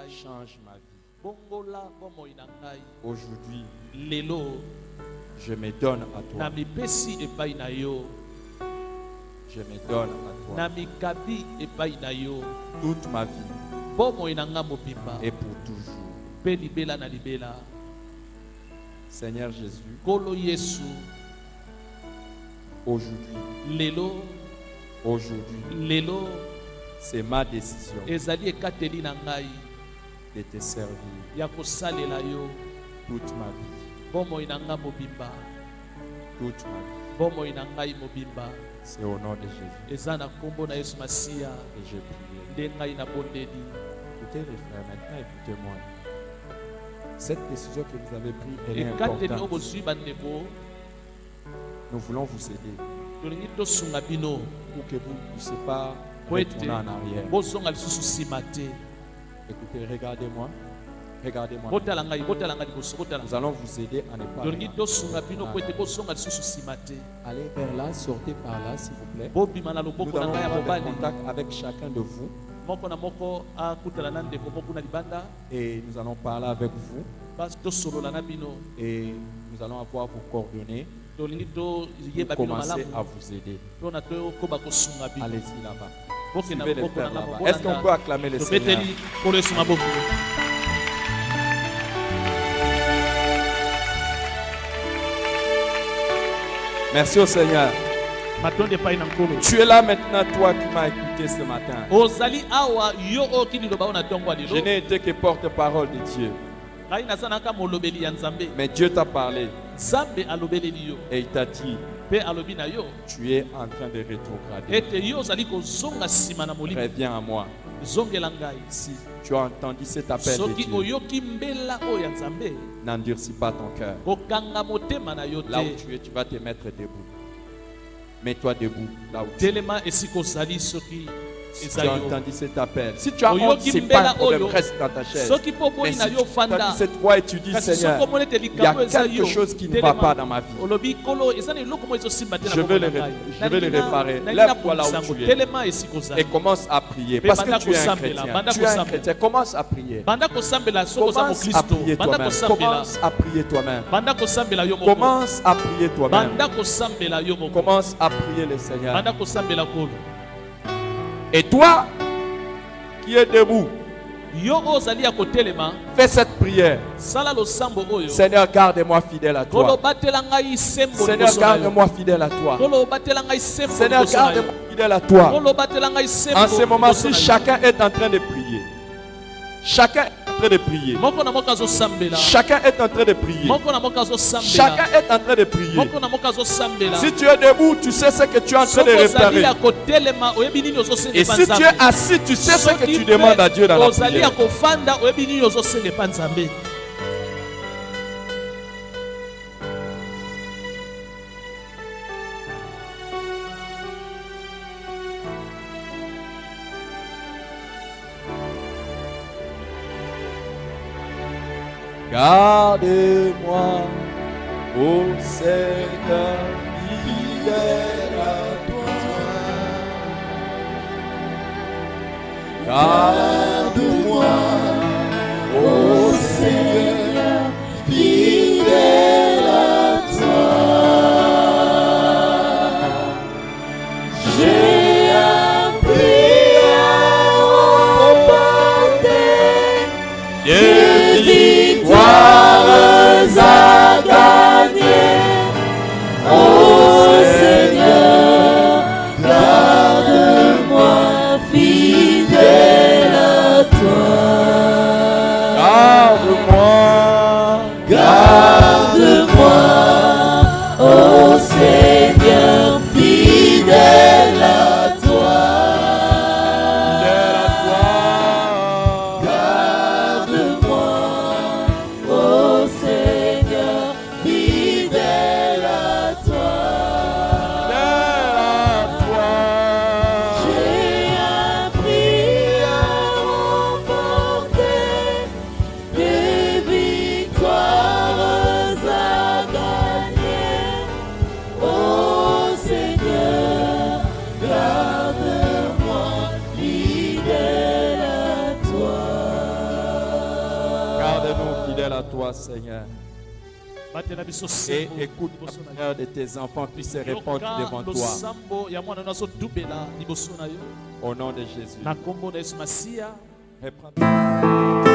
Change ma vie. Aujourd'hui, je me donne à toi. Je me donne à toi. Toute ma vie. Et pour toujours. Seigneur Jésus. Aujourd'hui, c'est ma décision de te servir toute ma vie. Toute ma vie. C'est au nom de Jésus. Et je prie. Écoutez les frères, maintenant écoutez-moi. Cette décision que vous avez prise, elle est importante. Nous voulons vous aider pour que vous ne puissiez pas retourner en arrière. Écoutez, regardez-moi. Regardez-moi. Nous allons vous aider à ne pas allez vers là, sortez par là, s'il vous plaît. Nous allons prendre contact avec chacun de vous. Et nous allons parler avec vous. Et nous allons avoir vos coordonnées pour commencer à vous aider. Allez-y là-bas. Suivez les frères là-bas. Est-ce qu'on peut acclamer le Seigneur? Merci au Seigneur. Tu es là maintenant, toi qui m'as écouté ce matin. Je n'ai été que porte-parole de Dieu. Mais Dieu t'a parlé. Et il t'a dit, tu es en train de rétrograder. Reviens à moi. Si tu as entendu cet appel de Dieu, n'endurcis pas ton cœur. Là où tu es, tu vas te mettre debout. Mets-toi debout là où tu es. Si tu as entendu cet appel, si tu as honte, c'est pas un problème, reste dans ta chaise. Mais si tu as entendu cette voix et tu dis, Seigneur, il y a quelque chose qui ne va pas dans ma vie, je vais le réparer. Lève-toi là où tu es et commence à prier. Parce que tu es un chrétien. Tu es un chrétien. Commence à prier. Commence à prier toi-même. Commence à prier toi-même. Commence à prier toi-même. Commence à prier le Seigneur. Et toi qui es debout, fais cette prière. Seigneur, garde-moi fidèle à toi. Seigneur, garde-moi fidèle à toi. Seigneur, garde-moi fidèle à toi. En ce moment-ci, chacun est en train de prier. Chacun est en train de prier. Chacun est en train de prier. Chacun est en train de prier. Si tu es debout, tu sais ce que tu es en train de réparer. Et si tu es assis, tu sais ce que tu demandes à Dieu dans la prière. Garde-moi, ô Seigneur, fidèle à toi. Garde-moi, ô Seigneur, fidèle à toi. J'ai appris à remporter des victoires à gagner. Oh Seigneur, garde-moi fidèle à toi. Garde-moi, oh Seigneur, fidèle à toi. Seigneur, et écoute la prière de tes enfants qui se répandent devant toi. Au nom de Jésus. Reprends.